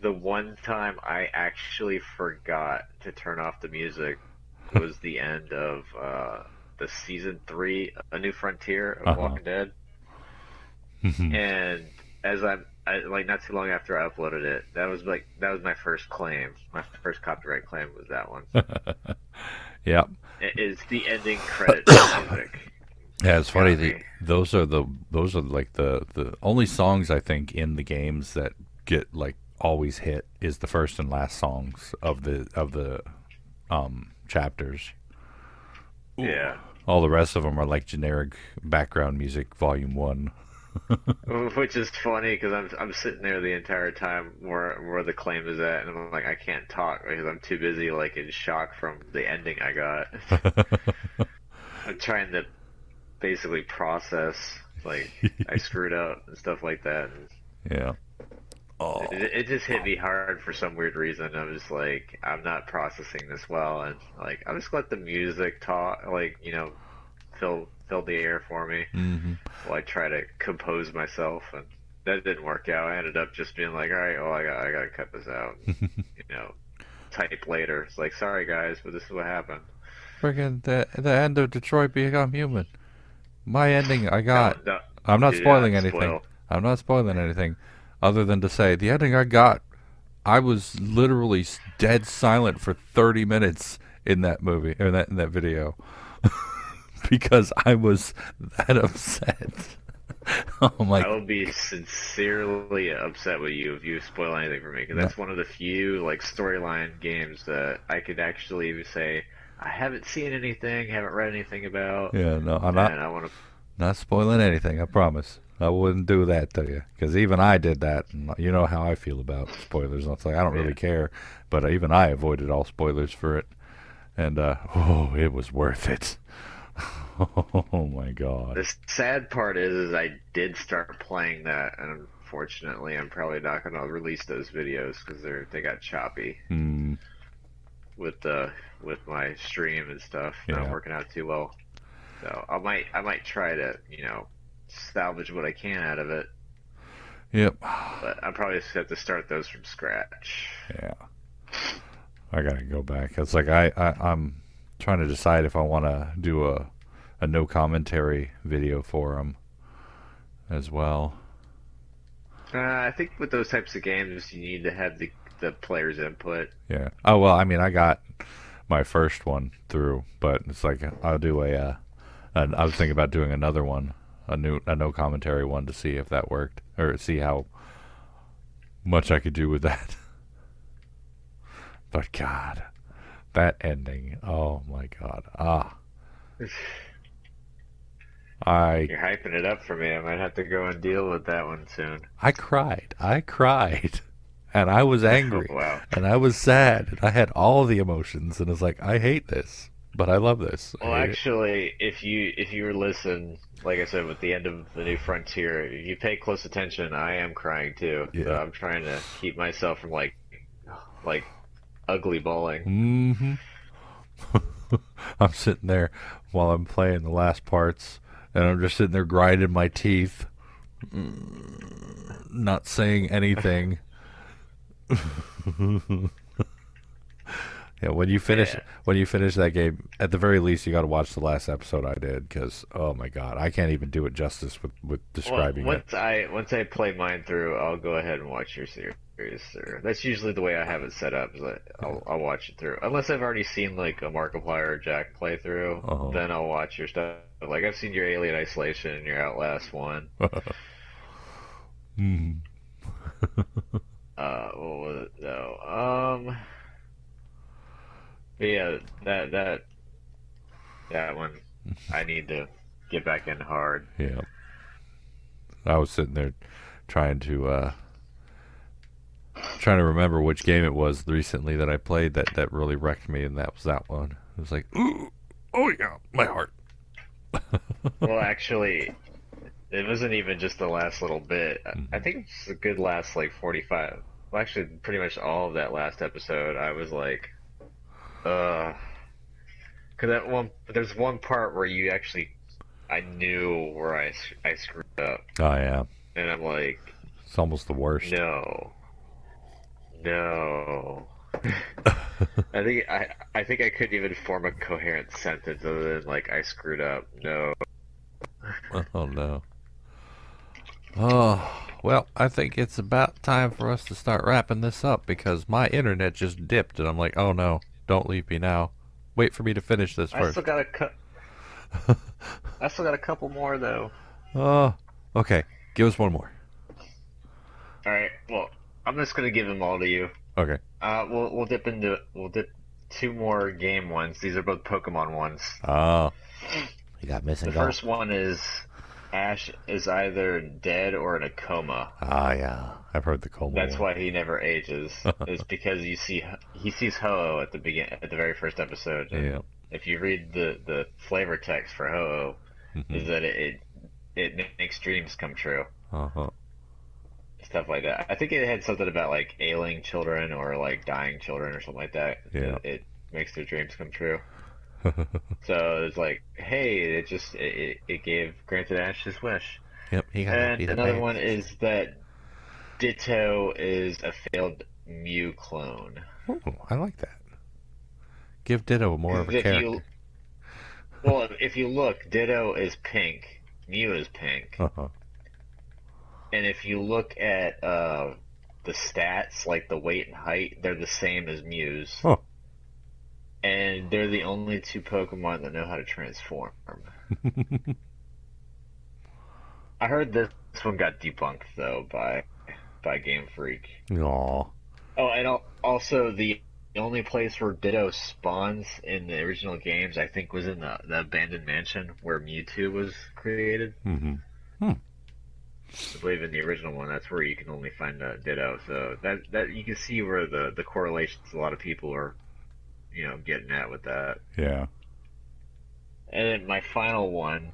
Speaker 2: The one time I actually forgot to turn off the music was the end of the season 3, A New Frontier of Walking Dead. And as I not too long after I uploaded it, that was my first claim. My first copyright claim was that one.
Speaker 1: Yep.
Speaker 2: It's the ending credits music.
Speaker 1: Yeah, it's funny.
Speaker 2: got me.
Speaker 1: Those are like the only songs I think in the games that get like always hit is the first and last songs of the chapters.
Speaker 2: Yeah.
Speaker 1: All the rest of them are like generic background music, Volume One.
Speaker 2: Which is funny because I'm sitting there the entire time where the claim is at, and I'm like I can't talk because I'm too busy like in shock from the ending I got. I'm trying to basically process like I screwed up and stuff like that. And
Speaker 1: Yeah. Oh.
Speaker 2: it just hit me hard for some weird reason. I was like, I'm not processing this well, and like I'll just let the music talk, like fill the air for me
Speaker 1: Mm-hmm.
Speaker 2: while I try to compose myself, and that didn't work out. I ended up just being like, all right, well, I gotta cut this out. Type later. It's like, sorry guys, but this is what happened.
Speaker 1: Friggin' the end of Detroit Become Human. My ending I got.
Speaker 2: Don't,
Speaker 1: I'm not
Speaker 2: do
Speaker 1: spoiling
Speaker 2: not
Speaker 1: anything.
Speaker 2: spoil.
Speaker 1: I'm not spoiling anything, other than to say the ending I got. I was literally dead silent for 30 minutes in that movie or in that video because I was that upset. Oh my!
Speaker 2: I will be sincerely upset with you if you spoil anything for me, because that's one of the few like storyline games that I could actually say I haven't seen anything, haven't read anything about.
Speaker 1: Yeah, no, I'm
Speaker 2: and I want to.
Speaker 1: not spoiling anything. I promise. I wouldn't do that to you because even I did that. And you know how I feel about spoilers. It's like I don't really care, but even I avoided all spoilers for it, and it was worth it. Oh my god!
Speaker 2: The sad part is I did start playing that, and unfortunately, I'm probably not going to release those videos because they got choppy with my stream and stuff. Not working out too well. So I might try to salvage what I can out of it.
Speaker 1: Yep.
Speaker 2: But I probably just have to start those from scratch.
Speaker 1: Yeah. I gotta go back. It's like I'm trying to decide if I want to do a no commentary video for them as well.
Speaker 2: I think with those types of games, you need to have the player's input.
Speaker 1: Yeah. Oh well, I mean, I got my first one through, but it's like I'll do I was thinking about doing another one, a no commentary one, to see if that worked or see how much I could do with that. But God, that ending! Oh my God!
Speaker 2: You're hyping it up for me. I might have to go and deal with that one soon.
Speaker 1: I cried, and I was angry,
Speaker 2: Wow.
Speaker 1: and I was sad, and I had all the emotions, and it's like I hate this, but I love this.
Speaker 2: Well, actually, if you listen, like I said, with the end of the New Frontier, if you pay close attention, I am crying too.
Speaker 1: Yeah.
Speaker 2: So I'm trying to keep myself from like ugly bawling.
Speaker 1: Mm-hmm. I'm sitting there while I'm playing the last parts, and I'm just sitting there grinding my teeth, not saying anything. Yeah, when you finish that game, at the very least, you got to watch the last episode I did, because oh my God, I can't even do it justice with describing it.
Speaker 2: Once I play mine through, I'll go ahead and watch your series. That's usually the way I have it set up. Is that I'll watch it through, unless I've already seen like a Markiplier or Jack playthrough. Then I'll watch your stuff. Like I've seen your Alien Isolation and your Outlast one. What was it though? But yeah, that one, I need to get back in hard.
Speaker 1: Yeah, I was sitting there trying to remember which game it was recently that I played that really wrecked me, and that was that one. It was like, ooh, oh yeah, my heart.
Speaker 2: Well, actually, it wasn't even just the last little bit. I think it's a good last like 45. Well, actually, pretty much all of that last episode, I was like, because there's one part where I knew where I screwed up.
Speaker 1: Oh yeah,
Speaker 2: and I'm like,
Speaker 1: it's almost the worst.
Speaker 2: No. I think I couldn't even form a coherent sentence other than like I screwed up. No.
Speaker 1: Oh no. Oh well, I think it's about time for us to start wrapping this up because my internet just dipped, and I'm like, oh no, don't leave me now. Wait for me to finish this first.
Speaker 2: I still gotta cut. I still got a couple more though.
Speaker 1: Okay. Give us one more.
Speaker 2: All right. Well, I'm just gonna give them all to you.
Speaker 1: Okay.
Speaker 2: We'll dip two more game ones. These are both Pokemon ones.
Speaker 1: Oh.
Speaker 3: You got missing
Speaker 2: The
Speaker 3: golf.
Speaker 2: first one is Ash is either dead or in a coma.
Speaker 1: Ah, yeah. I've heard the Coma
Speaker 2: That's
Speaker 1: one.
Speaker 2: why he never ages. It's because he sees Ho-Oh at the very first episode. And
Speaker 1: Yeah.
Speaker 2: if you read the flavor text for Ho-Oh, is that it makes dreams come true.
Speaker 1: Uh-huh.
Speaker 2: Stuff like that. I think it had something about like ailing children or like dying children or something like that.
Speaker 1: Yeah.
Speaker 2: It makes their dreams come true. So it's like, hey, it granted Ash his wish.
Speaker 1: Yep, he got
Speaker 2: And
Speaker 1: beat up
Speaker 2: another
Speaker 1: by-
Speaker 2: one is that Ditto is a failed Mew clone.
Speaker 1: Oh, I like that. Give Ditto more of a character.
Speaker 2: If you look, Ditto is pink, Mew is pink,
Speaker 1: Uh-huh.
Speaker 2: and if you look at the stats, like the weight and height, they're the same as Mew's.
Speaker 1: Oh.
Speaker 2: And they're the only two Pokemon that know how to transform. I heard this one got debunked though by Game Freak.
Speaker 1: Aw.
Speaker 2: Oh, and also the only place where Ditto spawns in the original games, I think, was in the abandoned mansion where Mewtwo was created.
Speaker 1: Mm-hmm.
Speaker 2: I believe in the original one, that's where you can only find Ditto. So that you can see where the correlations a lot of people are, getting at with that.
Speaker 1: Yeah.
Speaker 2: And then my final one,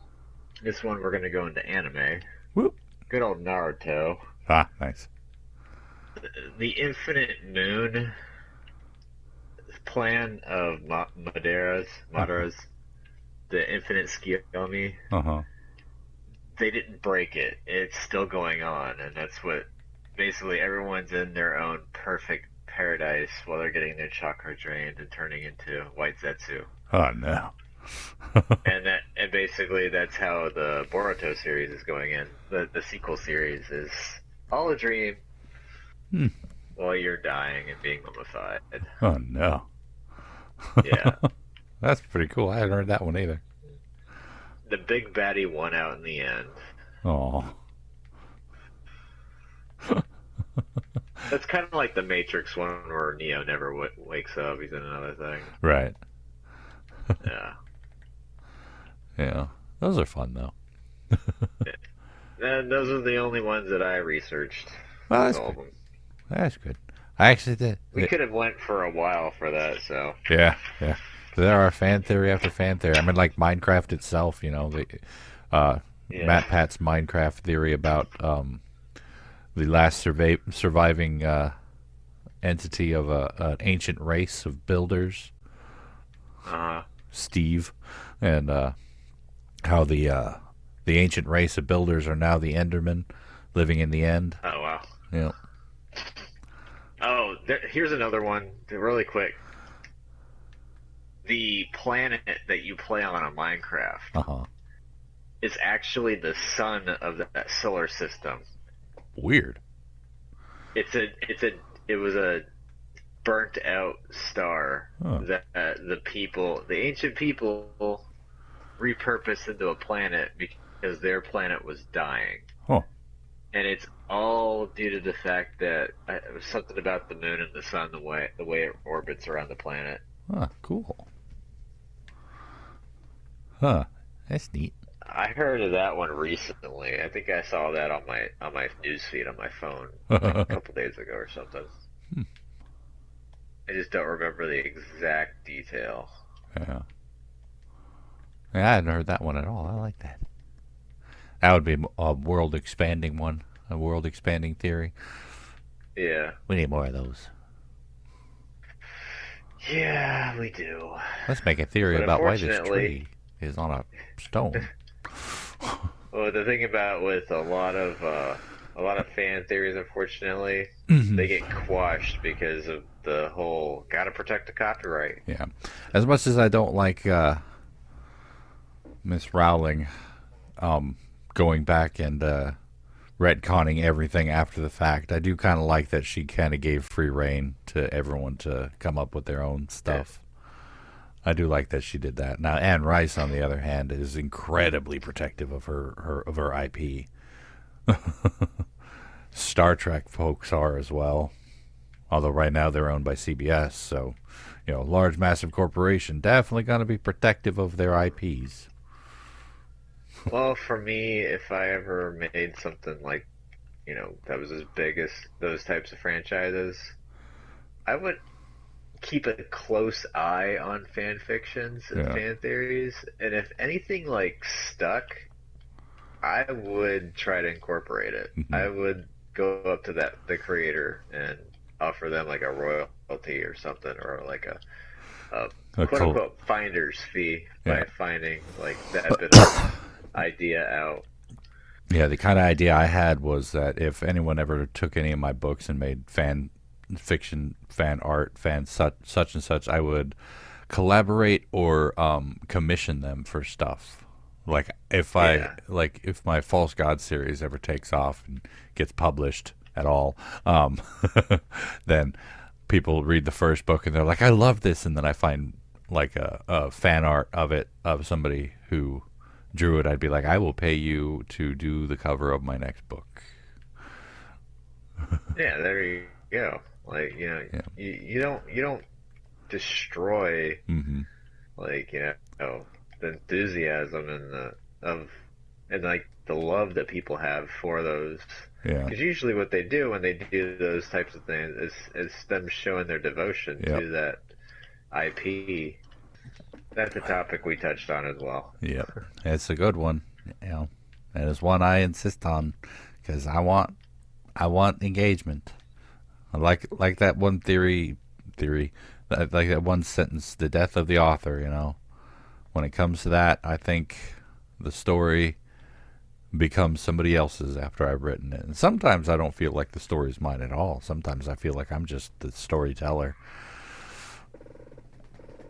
Speaker 2: this one we're gonna go into anime.
Speaker 1: Whoop.
Speaker 2: Good old Naruto.
Speaker 1: Ah, nice.
Speaker 2: The Infinite Moon plan of Madara's, the Infinite Tsukiyomi,
Speaker 1: Uh-huh.
Speaker 2: they didn't break it. It's still going on, and that's what basically everyone's in their own perfect paradise while they're getting their chakra drained and turning into white Zetsu.
Speaker 1: Oh, no.
Speaker 2: And basically that's how the Boruto series is going in. The sequel series is all a dream while you're dying and being mummified.
Speaker 1: Oh, no.
Speaker 2: Yeah.
Speaker 1: That's pretty cool. I hadn't heard that one either.
Speaker 2: The big baddie won out in the end.
Speaker 1: Oh.
Speaker 2: That's kind of like the Matrix one where Neo never wakes up. He's in another thing.
Speaker 1: Right.
Speaker 2: Yeah.
Speaker 1: Yeah. Those are fun, though.
Speaker 2: And those are the only ones that I researched.
Speaker 1: Well, that's
Speaker 2: all of
Speaker 1: good.
Speaker 2: them.
Speaker 1: That's good. I actually did.
Speaker 2: We could have went for a while for that, so.
Speaker 1: Yeah, yeah. There are fan theory after fan theory. I mean, like Minecraft itself, Matt Pat's Minecraft theory about the last surviving entity of an ancient race of builders, Steve, and how the ancient race of builders are now the Endermen living in the end.
Speaker 2: Oh, wow.
Speaker 1: Yeah.
Speaker 2: Oh, here's another one, really quick. The planet that you play on Minecraft
Speaker 1: Uh-huh.
Speaker 2: is actually the sun of that solar system.
Speaker 1: Weird.
Speaker 2: It was a burnt out star that the ancient people repurposed into a planet because their planet was dying.
Speaker 1: Huh.
Speaker 2: And it's all due to the fact that it was something about the moon and the sun, the way it orbits around the planet.
Speaker 1: Huh, cool. Huh, that's neat.
Speaker 2: I heard of that one recently. I think I saw that on my newsfeed on my phone like a couple days ago or something. I just don't remember the exact detail.
Speaker 1: Yeah. Yeah, I hadn't heard that one at all. I like that. That would be a world-expanding one, a world-expanding theory.
Speaker 2: Yeah.
Speaker 3: We need more of those.
Speaker 2: Yeah, we do.
Speaker 1: Let's make a theory
Speaker 2: But
Speaker 1: about why this
Speaker 2: unfortunately-
Speaker 1: tree is on a stone.
Speaker 2: Well, the thing about with a lot of fan theories, unfortunately,
Speaker 1: Mm-hmm.
Speaker 2: they get quashed because of the whole gotta protect the copyright.
Speaker 1: Yeah. As much as I don't like Miss Rowling going back and retconning everything after the fact, I do kind of like that she kind of gave free reign to everyone to come up with their own stuff. I do like that she did that. Now, Anne Rice, on the other hand, is incredibly protective of her IP. Star Trek folks are as well, although right now they're owned by CBS. So, large, massive corporation, definitely going to be protective of their IPs.
Speaker 2: Well, for me, if I ever made something like, that was as big as those types of franchises, I would keep a close eye on fan fictions and fan theories, and if anything like stuck, I would try to incorporate it.
Speaker 1: Mm-hmm.
Speaker 2: I would go up to the creator and offer them like a royalty or something, or like a quote unquote finder's fee by finding like that bit of idea out.
Speaker 1: Yeah, the kind of idea I had was that if anyone ever took any of my books and made fan fiction, fan art, fan such and such, I would collaborate or commission them for stuff. Like if if my False God series ever takes off and gets published at all, then people read the first book and they're like, I love this, and then I find like a fan art of it of somebody who drew it. I'd be like, I will pay you to do the cover of my next book.
Speaker 2: Yeah, there you go. Like, you don't destroy like, the enthusiasm and like the love that people have for those.
Speaker 1: Yeah.
Speaker 2: Because usually what they do when they do those types of things is them showing their devotion to that IP. That's a topic we touched on as well.
Speaker 1: Yep, it's a good one. And it's one I insist on because I want engagement. I like that one theory. Like that one sentence, the death of the author. When it comes to that, I think the story becomes somebody else's after I've written it. And sometimes I don't feel like the story's mine at all. Sometimes I feel like I'm just the storyteller.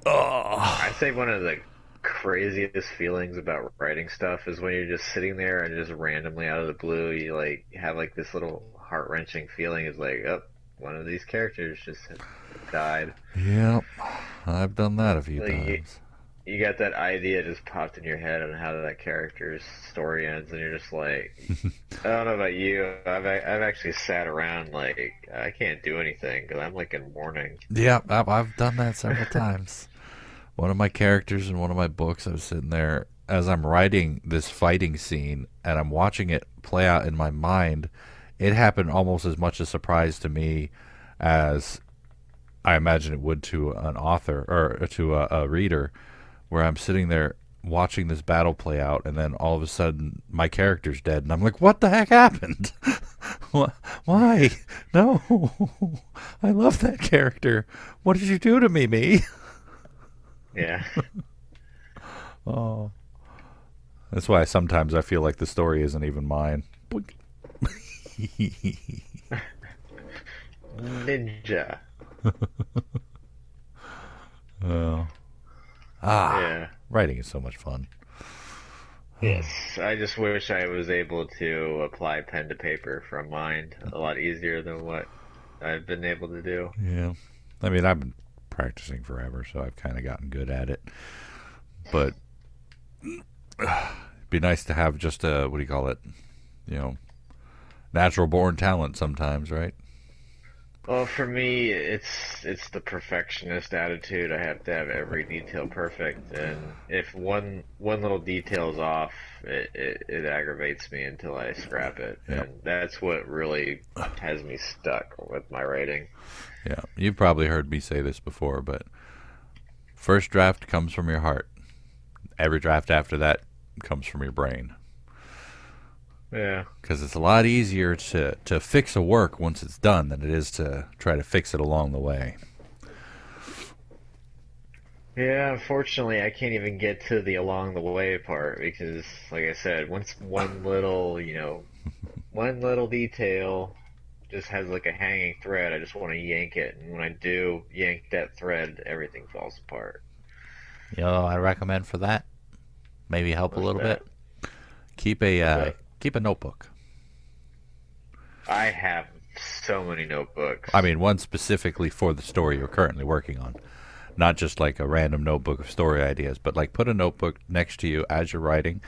Speaker 2: I'd say one of the craziest feelings about writing stuff is when you're just sitting there and just randomly out of the blue, you like have like this little heart-wrenching feeling. It's like, oh, one of these characters just died.
Speaker 1: Yep, I've done that a few times.
Speaker 2: You got that idea just popped in your head on how that character's story ends, and you're just like, I don't know about you, I've actually sat around like, I can't do anything because I'm like in mourning.
Speaker 1: Yeah, I've done that several times. One of my characters in one of my books, I was sitting there as I'm writing this fighting scene, and I'm watching it play out in my mind. It happened almost as much a surprise to me as I imagine it would to an author or to a reader, where I'm sitting there watching this battle play out, and then all of a sudden my character's dead, and I'm like, what the heck happened? Why? No. I love that character. What did you do to me?
Speaker 2: Yeah.
Speaker 1: Oh. That's why sometimes I feel like the story isn't even mine.
Speaker 2: Ninja.
Speaker 1: Oh.
Speaker 2: Yeah.
Speaker 1: Writing is so much fun.
Speaker 2: Yes, I just wish I was able to apply pen to paper from mind a lot easier than what I've been able to do.
Speaker 1: Yeah. I mean, I've been practicing forever, so I've kind of gotten good at it. But it'd be nice to have just a, what do you call it? Natural born talent sometimes, right?
Speaker 2: Well, for me, it's the perfectionist attitude. I have to have every detail perfect, and if one little detail is off, it aggravates me until I scrap it.
Speaker 1: Yep.
Speaker 2: And that's what really has me stuck with my writing.
Speaker 1: Yeah, you've probably heard me say this before, but first draft comes from your heart. Every draft after that comes from your brain.
Speaker 2: Yeah.
Speaker 1: Because it's a lot easier to fix a work once it's done than it is to try to fix it along the way.
Speaker 2: Yeah, unfortunately, I can't even get to the along the way part because, like I said, once one little detail just has like a hanging thread, I just want to yank it. And when I do yank that thread, everything falls apart.
Speaker 3: I recommend for that. Maybe help a little bit.
Speaker 1: Keep a notebook.
Speaker 2: I have so many notebooks.
Speaker 1: I mean, one specifically for the story you're currently working on. not just like a random notebook of story ideas, but like put a notebook next to you as you're writing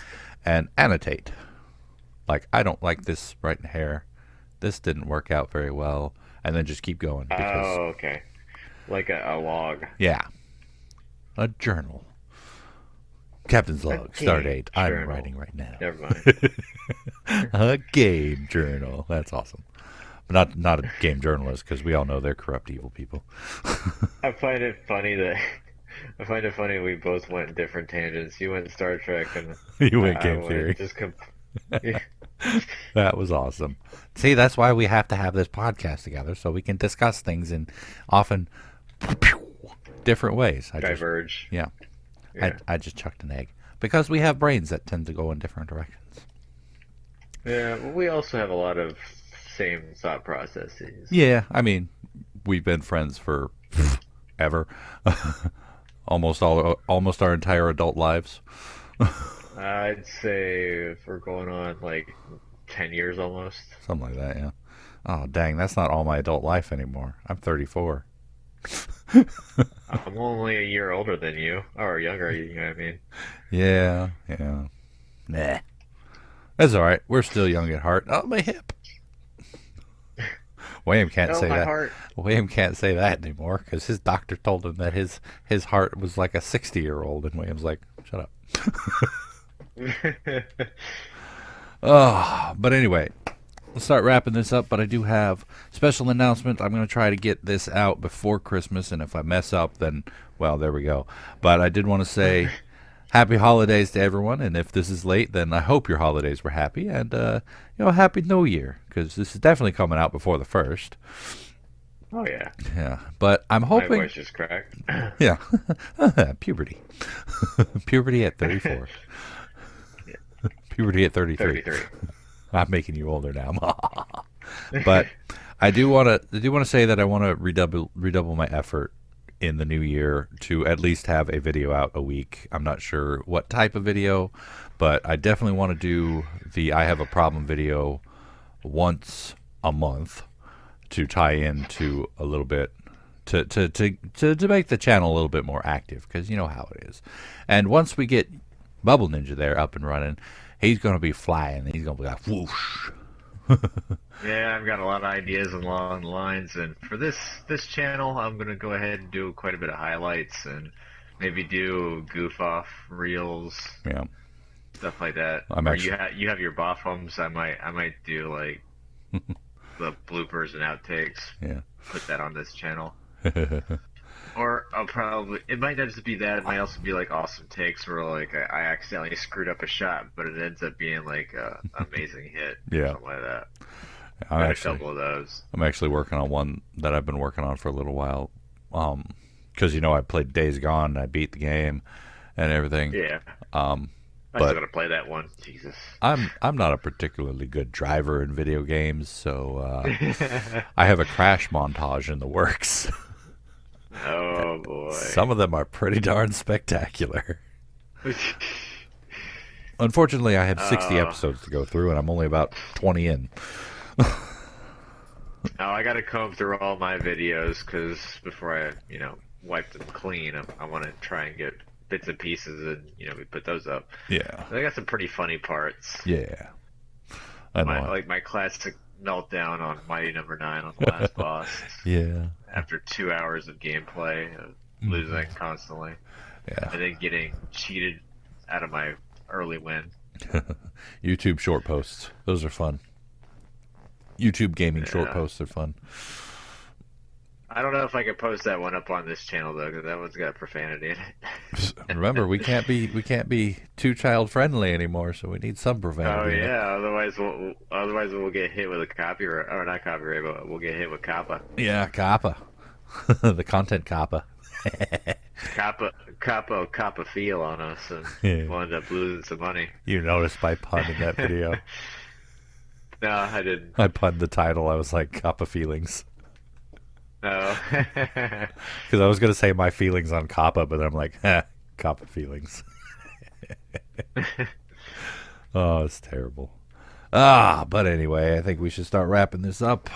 Speaker 1: and annotate. Like, I don't like this right here. This didn't work out very well. And then just keep going. Because,
Speaker 2: Oh, okay. Like a log.
Speaker 1: yeah. A journal. Captain's log, start date. I'm writing right now.
Speaker 2: Never mind.
Speaker 1: A game journal. That's awesome. But not a game journalist, because we all know they're corrupt, evil people.
Speaker 2: I find it funny we both went in different tangents. You went Star Trek, and
Speaker 1: You went game theory.
Speaker 2: Yeah.
Speaker 1: That was awesome. See, that's why we have to have this podcast together, so we can discuss things in often different ways.
Speaker 2: Diverge.
Speaker 1: Yeah.
Speaker 2: Yeah.
Speaker 1: I just chucked an egg. Because we have brains that tend to go in different directions.
Speaker 2: Yeah, well, we also have a lot of same thought processes.
Speaker 1: Yeah, I mean, we've been friends for ever. almost our entire adult lives.
Speaker 2: I'd say if we're going on like 10 years almost.
Speaker 1: Something like that, yeah. Oh, dang, that's not all my adult life anymore. I'm 34.
Speaker 2: I'm only a year older than you, or younger, you know what I mean?
Speaker 1: Yeah. Nah. That's all right. We're still young at heart. Oh, my hip. William can't say that.
Speaker 2: Heart.
Speaker 1: William can't say that anymore because his doctor told him that his heart was like a 60-year-old, and William's like, shut up. Oh, but anyway, let's start wrapping this up. But I do have special announcement. I'm going to try to get this out before Christmas, and if I mess up, then, well, there we go. But I did want to say happy holidays to everyone, and if this is late, then I hope your holidays were happy, and, happy New Year, because this is definitely coming out before the 1st.
Speaker 2: Oh, yeah.
Speaker 1: Yeah, but I'm hoping...
Speaker 2: My voice just cracked.
Speaker 1: Yeah. Puberty. Puberty at 34.
Speaker 2: Yeah.
Speaker 1: Puberty at 33.
Speaker 2: 33.
Speaker 1: I'm making you older now. But I do want to say that I want to redouble my effort in the new year to at least have a video out a week. I'm not sure what type of video, but I definitely want to do the I Have a Problem video once a month to tie into a little bit to make the channel a little bit more active, because you know how it is. And once we get Bubble Ninja there up and running, he's going to be flying. He's going to be like whoosh.
Speaker 2: Yeah, I've got a lot of ideas along the lines, and for this channel, I'm going to go ahead and do quite a bit of highlights and maybe do goof off reels.
Speaker 1: Yeah.
Speaker 2: Stuff like that. You have your boffums. I might do like the bloopers and outtakes.
Speaker 1: Yeah.
Speaker 2: Put that on this channel. Or it might not just be that. It might also be like awesome takes where like I accidentally screwed up a shot, but it ends up being like a amazing hit.
Speaker 1: Yeah.
Speaker 2: Something like that.
Speaker 1: A
Speaker 2: couple of those.
Speaker 1: I'm actually working on one that I've been working on for a little while. Because I played Days Gone and I beat the game and everything.
Speaker 2: Yeah.
Speaker 1: But
Speaker 2: I still gotta play that one. Jesus.
Speaker 1: I'm not a particularly good driver in video games, so I have a crash montage in the works.
Speaker 2: Oh boy.
Speaker 1: Some of them are pretty darn spectacular. Unfortunately, I have 60 episodes to go through, and I'm only about 20 in.
Speaker 2: I gotta comb through all my videos because before I, wipe them clean, I want to try and get bits and pieces, and we put those up.
Speaker 1: Yeah.
Speaker 2: I got some pretty funny parts.
Speaker 1: Yeah. I know.
Speaker 2: Like my classic meltdown on Mighty Number 9 on the last boss.
Speaker 1: Yeah.
Speaker 2: After 2 hours of gameplay, of losing constantly.
Speaker 1: Yeah.
Speaker 2: And then getting cheated out of my early win.
Speaker 1: YouTube short posts. Those are fun. YouTube gaming short posts are fun.
Speaker 2: I don't know if I can post that one up on this channel though, because that one's got profanity in it.
Speaker 1: Remember, we can't be too child friendly anymore, so we need some profanity.
Speaker 2: Oh yeah, otherwise we'll get hit with a copyright, or not copyright, but we'll get hit with COPPA.
Speaker 1: Yeah, COPPA, the content COPPA.
Speaker 2: COPPA feel on us, and we'll end up losing some money.
Speaker 1: You noticed my pun in that video?
Speaker 2: No, I didn't.
Speaker 1: I punned the title. I was like, COPPA feelings.
Speaker 2: No.
Speaker 1: Because I was going to say my feelings on COPPA, but I'm like, COPPA feelings. Oh, it's terrible. But anyway, I think we should start wrapping this up.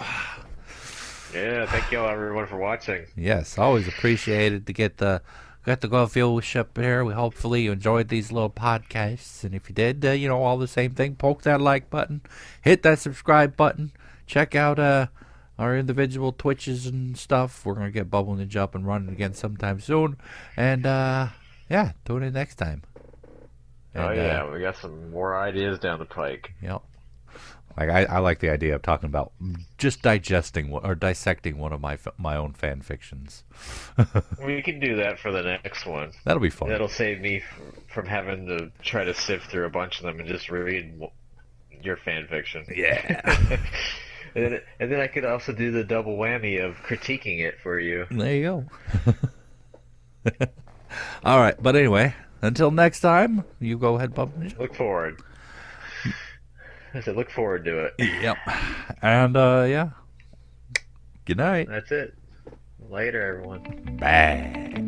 Speaker 2: Yeah, thank you all, everyone, for watching.
Speaker 1: Yes, always appreciated to get the good viewership here. We hopefully you enjoyed these little podcasts, and if you did, all the same thing. Poke that like button, hit that subscribe button, check out our individual Twitches and stuff. We're gonna get Bubbling and Jump and running again sometime soon, and yeah, tune in next time. And,
Speaker 2: we got some more ideas down the pike.
Speaker 1: Yep. Like I like the idea of talking about just dissecting one of my own fan fictions.
Speaker 2: We can do that for the next one.
Speaker 1: That'll be fun.
Speaker 2: That'll save me from having to try to sift through a bunch of them and just read your fan fiction.
Speaker 1: Yeah.
Speaker 2: and then I could also do the double whammy of critiquing it for you.
Speaker 1: There you go. All right, but anyway, until next time, you go ahead, Bub.
Speaker 2: Look forward. I said, look forward to it.
Speaker 1: Yep. And, yeah. Good night.
Speaker 2: That's it. Later, everyone.
Speaker 1: Bye.